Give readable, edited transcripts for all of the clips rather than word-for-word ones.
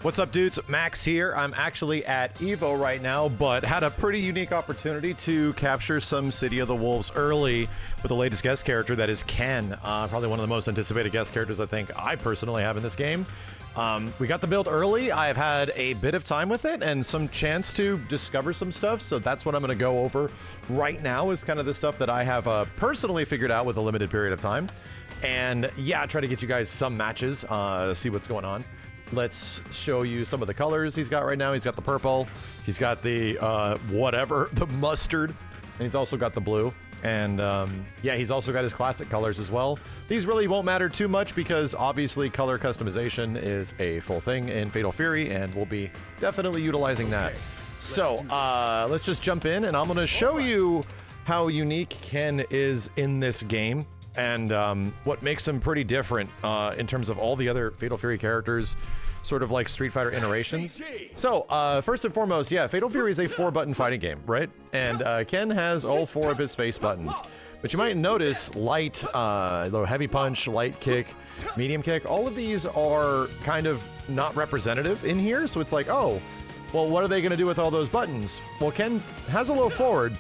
What's up, dudes? Max here. I'm actually at Evo right now, but had a pretty unique opportunity to capture some City of the Wolves early with the latest guest character, that is Ken. Probably one of the most anticipated guest characters I think I personally have in this game. We got the build early. I've had a bit of time with it and some chance to discover some stuff, so that's what I'm going to go over right now, is kind of the stuff that I have personally figured out with a limited period of time. And yeah, try to get you guys some matches, see what's going on. Let's show you some of the colors he's got right now. He's got the purple, he's got the the mustard, and he's also got the blue. And yeah, he's also got his classic colors as well. These really won't matter too much because obviously color customization is a full thing in Fatal Fury, and we'll be definitely utilizing that. So let's just jump in, and I'm gonna show you how unique Ken is in this game, and what makes him pretty different in terms of all the other Fatal Fury characters, sort of like Street Fighter iterations. So, first and foremost, yeah, Fatal Fury is a 4-button fighting game, right? And Ken has all 4 of his face buttons. But you might notice light, heavy punch, light kick, medium kick, all of these are kind of not representative in here. So it's like, oh, well, what are they going to do with all those buttons? Well, Ken has a low forward.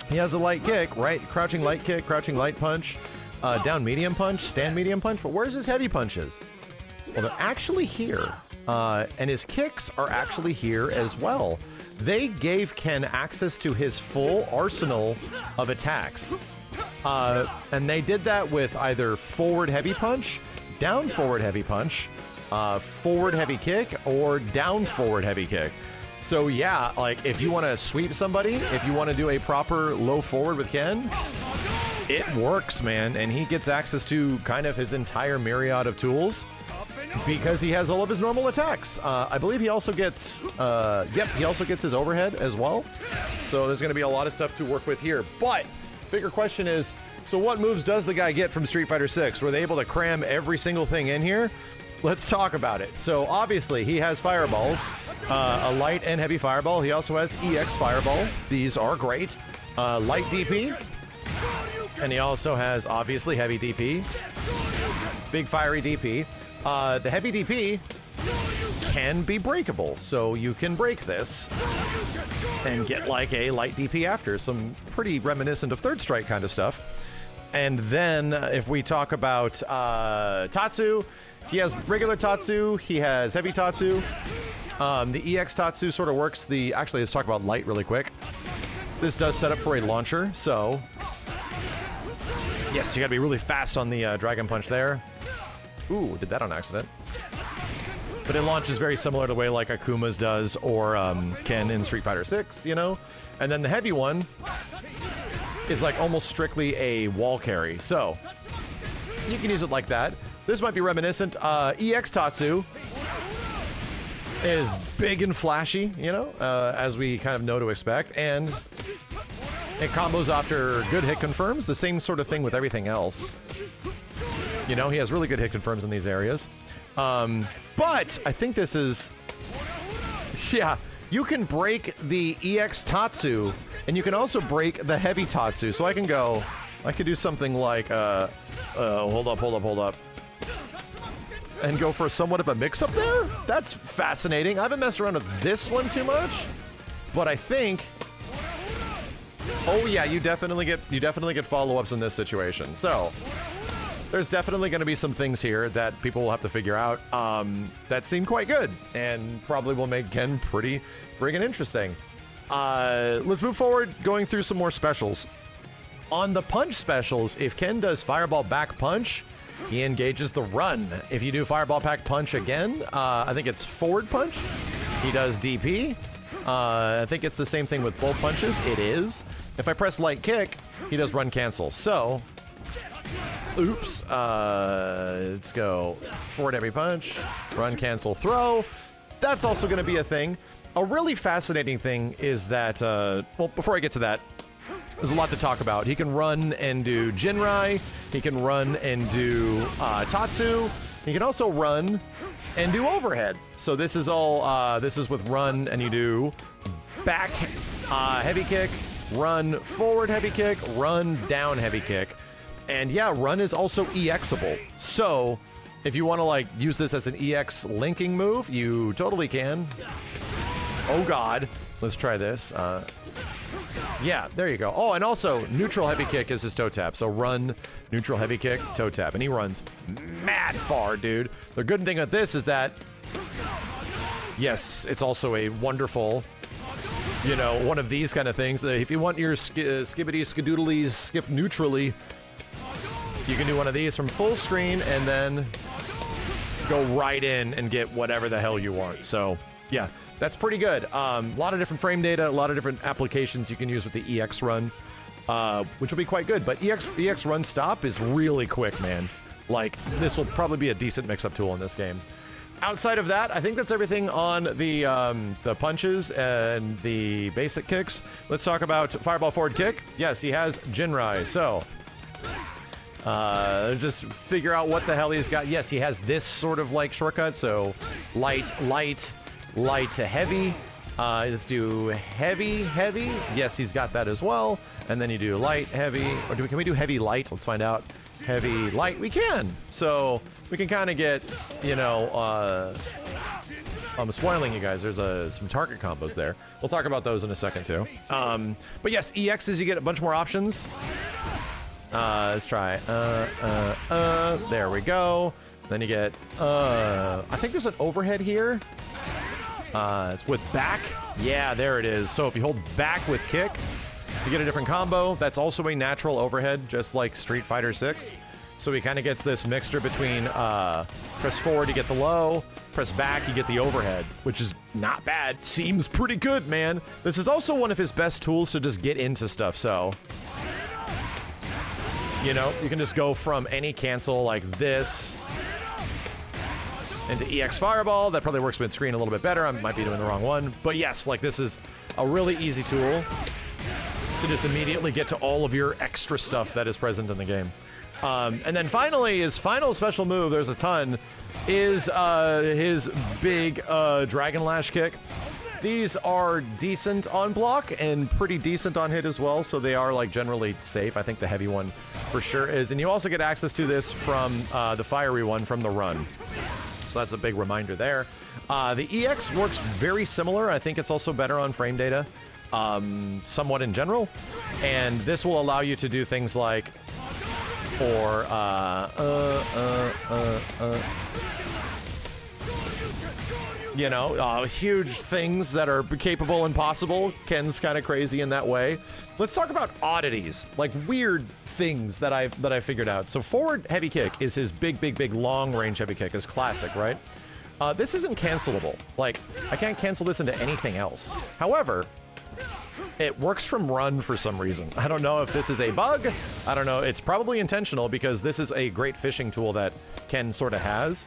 He has a light kick, right? Crouching light kick, crouching light punch, down medium punch, stand medium punch. But where's his heavy punches? Well, they're actually here. And his kicks are actually here as well. They gave Ken access to his full arsenal of attacks. And they did that with either forward heavy punch, down forward heavy punch, forward heavy kick, or down forward heavy kick. So yeah, like if you want to sweep somebody, if you want to do a proper low forward with Ken, it works, man. And he gets access to kind of his entire myriad of tools because he has all of his normal attacks. I believe he also gets, he also gets his overhead as well. So there's going to be a lot of stuff to work with here. But bigger question is, so what moves does the guy get from Street Fighter 6? Were they able to cram every single thing in here? Let's talk about it. So obviously he has fireballs, a light and heavy fireball. He also has EX fireball. These are great. Light DP. And he also has obviously heavy DP. Big fiery DP. The heavy DP can be breakable, so you can break this and get like a light DP after. Some pretty reminiscent of Third Strike kind of stuff. And then if we talk about Tatsu, he has regular Tatsu, he has heavy Tatsu. The EX Tatsu sort of works actually, let's talk about light really quick. This does set up for a launcher, so yes, you gotta be really fast on the Dragon Punch there. Ooh, did that on accident. But it launches very similar to the way like Akuma's does, or Ken in Street Fighter 6, you know? And then the heavy one is like almost strictly a wall carry. So you can use it like that. This might be reminiscent. EX Tatsu is big and flashy, you know, as we kind of know to expect. And it combos after good hit confirms. The same sort of thing with everything else. You know, he has really good hit confirms in these areas. But I think this is... Yeah, you can break the EX Tatsu, and you can also break the heavy Tatsu. So I can do something like, hold up. And go for somewhat of a mix-up there? That's fascinating. I haven't messed around with this one too much, but I think... Oh yeah, you definitely get follow-ups in this situation. So there's definitely going to be some things here that people will have to figure out that seem quite good and probably will make Ken pretty friggin' interesting. Let's move forward, going through some more specials. On the punch specials, if Ken does Fireball Back Punch, he engages the run. If you do Fireball Back Punch again, I think it's forward punch, he does DP. I think it's the same thing with both punches. It is. If I press light kick, he does run cancel. So, oops. Let's go forward heavy punch, run cancel throw. That's also going to be a thing. A really fascinating thing is that, well, before I get to that, there's a lot to talk about. He can run and do Jinrai. He can run and do Tatsu. He can also run and do overhead. So this is all, this is with run, and you do back heavy kick, run forward heavy kick, run down heavy kick. And yeah, run is also EXable. So If you want to like use this as an EX linking move, you totally can. Oh God, let's try this. Yeah, there you go. Oh, and also neutral heavy kick is his toe tap. So run, neutral heavy kick, toe tap, and he runs mad far, dude. The good thing with this is that, yes, it's also a wonderful, you know, one of these kind of things. If you want your skibbity skadoodlies skip neutrally, you can do one of these from full screen and then go right in and get whatever the hell you want. So yeah, that's pretty good. A lot of different frame data, a lot of different applications you can use with the EX run, which will be quite good. But EX run stop is really quick, man. Like, this will probably be a decent mix-up tool in this game. Outside of that, I think that's everything on the punches and the basic kicks. Let's talk about fireball forward kick. Yes, he has Jinrai. So just figure out what the hell he's got. Yes, he has this sort of like shortcut. So light to heavy. Let's do heavy. Yes, he's got that as well. And then you do light, heavy. Or can we do heavy, light? Let's find out. Heavy, light. We can. So we can kind of get, you know, I'm spoiling you guys. There's some target combos there. We'll talk about those in a second too. But yes, EXs, you get a bunch more options. Let's try. There we go. Then you get, I think there's an overhead here. It's with back. Yeah, there it is. So if you hold back with kick, you get a different combo. That's also a natural overhead, just like Street Fighter 6. So he kind of gets this mixture between press forward, you get the low, press back, you get the overhead, which is not bad. Seems pretty good, man. This is also one of his best tools to just get into stuff, so... You know, you can just go from any cancel like this into EX Fireball. That probably works mid-screen a little bit better. I might be doing the wrong one. But yes, like this is a really easy tool to just immediately get to all of your extra stuff that is present in the game. And then finally, his final special move, there's a ton, is his big Dragon Lash kick. These are decent on block and pretty decent on hit as well, so they are like generally safe. I think the heavy one for sure is. And you also get access to this from the fiery one from the run. So that's a big reminder there. The EX works very similar. I think it's also better on frame data, somewhat in general. And this will allow you to do things like, or you know, huge things that are capable and possible. Ken's kind of crazy in that way. Let's talk about oddities, like weird things that I figured out. So forward heavy kick is his big long range heavy kick, is classic, right? This isn't cancelable. Like, I can't cancel this into anything else. However, it works from run for some reason. I don't know if this is a bug. I don't know. It's probably intentional because this is a great fishing tool that Ken sort of has.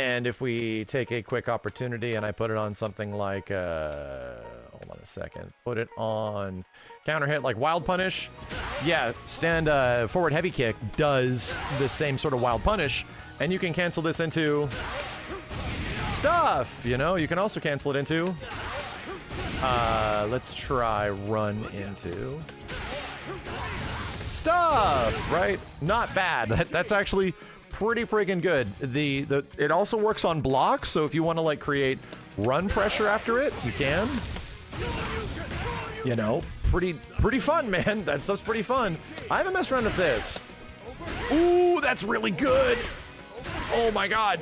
And if we take a quick opportunity and I put it on something like, hold on a second, put it on counter hit like Wild Punish. Yeah, stand forward heavy kick does the same sort of Wild Punish, and you can cancel this into stuff, you know? You can also cancel it into, let's try run into stuff, right? Not bad. That's actually pretty friggin' good. It also works on blocks, so if you want to like create run pressure after it, you can. You know, pretty fun, man. That stuff's pretty fun. I haven't messed around with this. Ooh, that's really good. Oh my god.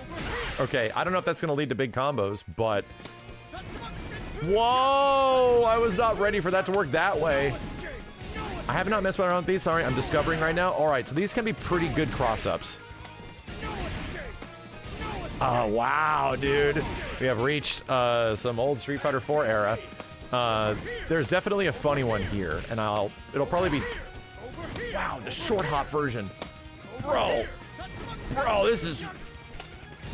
Okay, I don't know if that's gonna lead to big combos, but whoa, I was not ready for that to work that way. I have not messed around with these. Sorry, I'm discovering right now. All right, so these can be pretty good cross-ups. Oh, wow, dude. We have reached some old Street Fighter 4 era. There's definitely a funny one here, and it'll probably be... Wow, the short hop version. Bro, this is...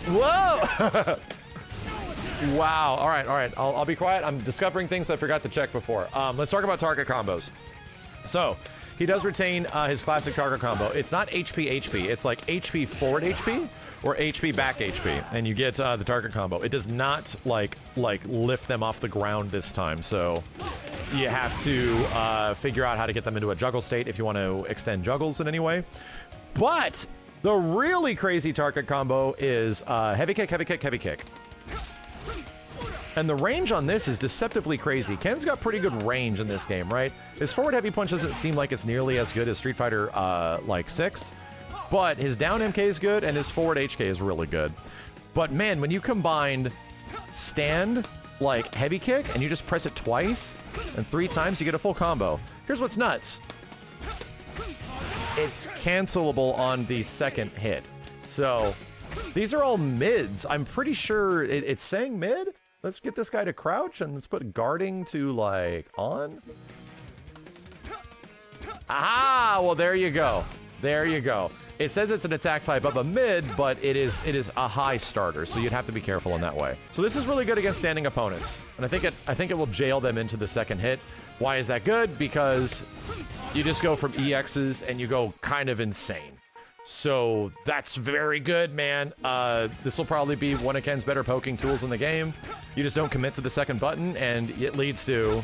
Whoa! Wow, all right. I'll be quiet. I'm discovering things I forgot to check before. Let's talk about target combos. So, he does retain his classic target combo. It's not HP, it's like HP forward HP, or HP back HP, and you get the target combo. It does not like lift them off the ground this time, so you have to figure out how to get them into a juggle state if you want to extend juggles in any way. But The really crazy target combo is heavy kick, heavy kick, heavy kick. And the range on this is deceptively crazy. Ken's got pretty good range in this game, right? His forward heavy punch doesn't seem like it's nearly as good as Street Fighter like 6, but his down MK is good and his forward HK is really good. But man, when you combined stand, like heavy kick, and you just press it twice and 3 times, you get a full combo. Here's what's nuts. It's cancelable on the second hit. So these are all mids. I'm pretty sure it's saying mid. Let's get this guy to crouch and let's put guarding to like on. Ah, well, there you go. There you go. It says it's an attack type of a mid, but it is a high starter, so you'd have to be careful in that way. So this is really good against standing opponents, and I think it will jail them into the second hit. Why is that good? Because you just go from EXs and you go kind of insane. So that's very good, man. This will probably be one of Ken's better poking tools in the game. You just don't commit to the second button, and it leads to...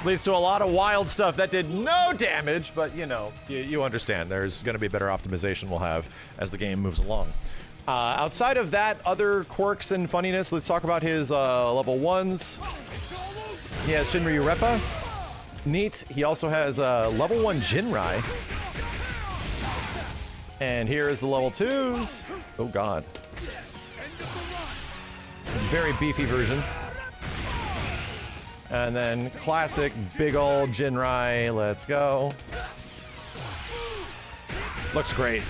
leads to a lot of wild stuff that did no damage, but you know, you understand. There's going to be better optimization we'll have as the game moves along. Outside of that, other quirks and funniness, let's talk about his level 1s. He has Shinryu Reppa. Neat. He also has level 1 Jinrai. And here is the level 2s. Oh god. Very beefy version. And then classic big old Jinrai. Let's go. Looks great.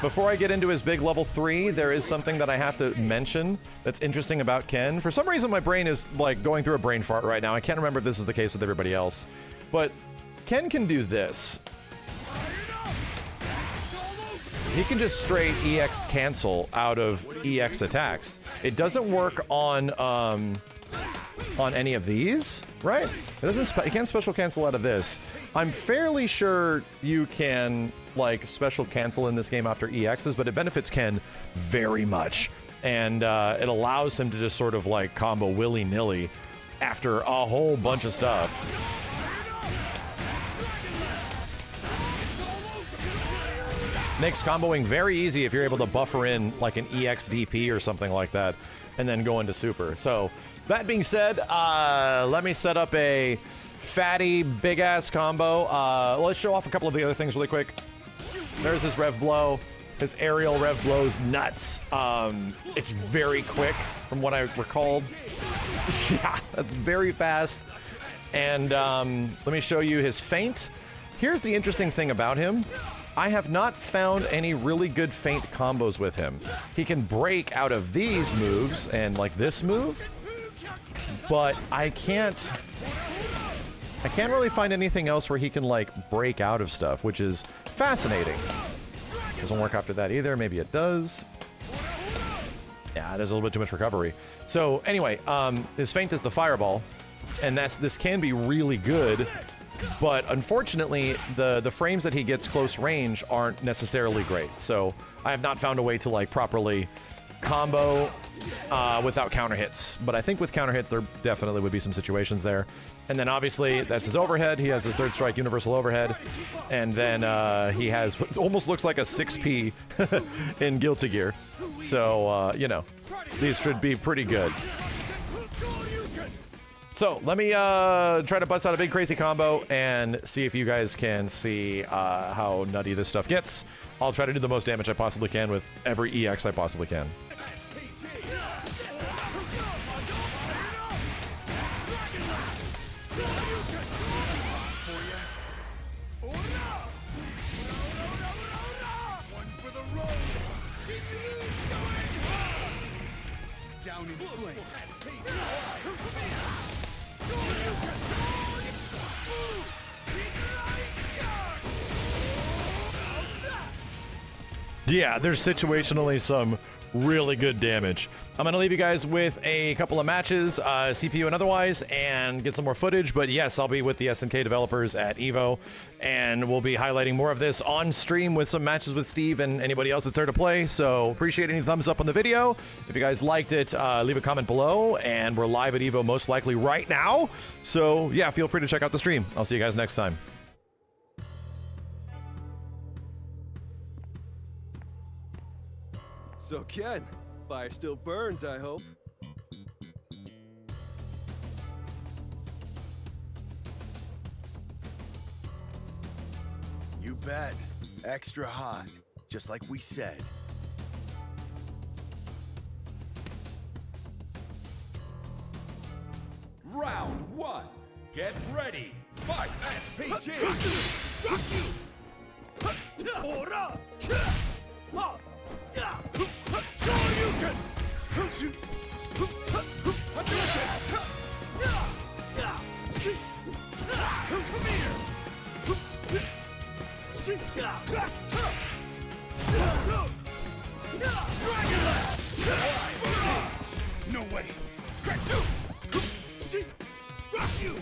Before I get into his big level 3, there is something that I have to mention that's interesting about Ken. For some reason, my brain is like going through a brain fart right now. I can't remember if this is the case with everybody else. But Ken can do this. He can just straight EX cancel out of EX attacks. It doesn't work on any of these, right? It doesn't. You can't special cancel out of this. I'm fairly sure you can like special cancel in this game after EXs, but it benefits Ken very much, and it allows him to just sort of like combo willy-nilly after a whole bunch of stuff. Makes comboing very easy if you're able to buffer in like an EX DP or something like that, and then go into super. So that being said, let me set up a fatty big ass combo. Let's show off a couple of the other things really quick. There's his rev blow. His aerial rev blow's nuts. It's very quick from what I recalled. Yeah, that's very fast. And let me show you his feint. Here's the interesting thing about him. I have not found any really good feint combos with him. He can break out of these moves and like this move, but I can't really find anything else where he can like break out of stuff, which is fascinating. Doesn't work after that either. Maybe it does. Yeah, there's a little bit too much recovery. So anyway, his feint is the fireball, and this can be really good. But unfortunately, the frames that he gets close range aren't necessarily great. So I have not found a way to like properly combo without counter hits. But I think with counter hits, there definitely would be some situations there. And then obviously that's his overhead. He has his third strike universal overhead. And then he has what almost looks like a 6P in Guilty Gear. So, you know, these should be pretty good. So let me try to bust out a big crazy combo and see if you guys can see how nutty this stuff gets. I'll try to do the most damage I possibly can with every EX I possibly can. Yeah, there's situationally some really good damage. I'm going to leave you guys with a couple of matches, CPU and otherwise, and get some more footage. But yes, I'll be with the SNK developers at EVO, and we'll be highlighting more of this on stream with some matches with Steve and anybody else that's there to play. So appreciate any thumbs up on the video. If you guys liked it, leave a comment below, and we're live at EVO most likely right now. So yeah, feel free to check out the stream. I'll see you guys next time. So Ken, fire still burns, I hope. You bet. Extra hot, just like we said. Round 1. Get ready. Fight. SPG. Ora! No way! Rock you!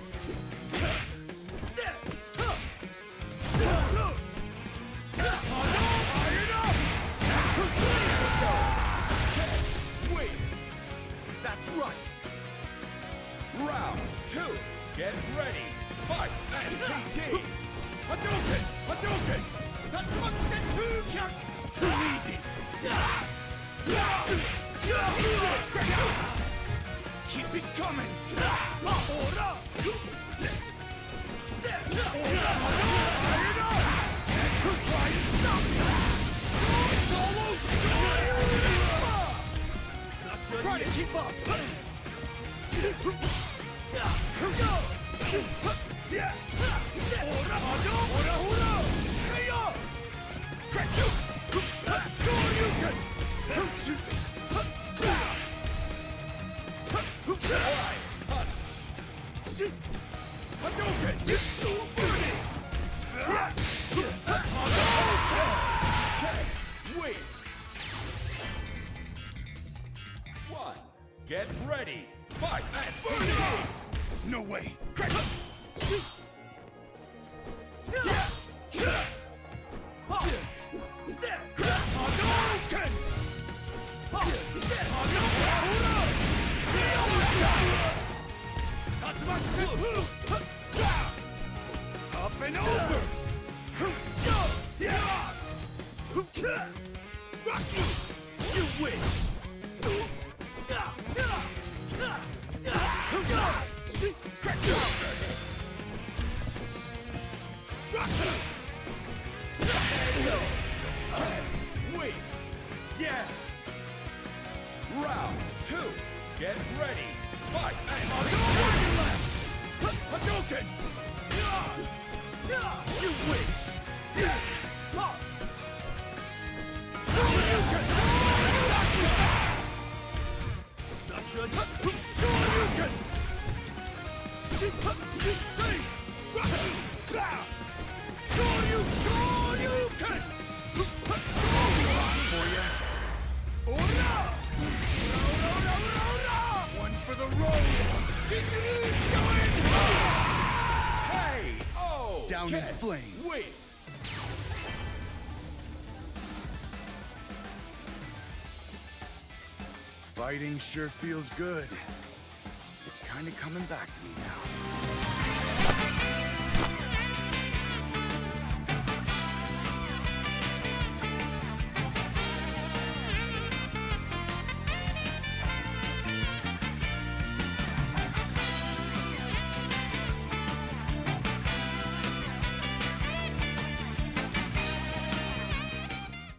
That's right. Round 2. Get ready. Fight. SPG. Hadouken. Hadouken. Tatsumaki. Too easy! Keep it coming! Ora! Try to stop me! Try to keep up! Get ready. Fight. No way! Up and over! Rock you! You wish! Wait. Yeah. Round 2. Get ready. Fight. Hadouken. You wish. One for the road! K.O. Down in flames. Wait. Fighting sure feels good. It's kind of coming back to me now.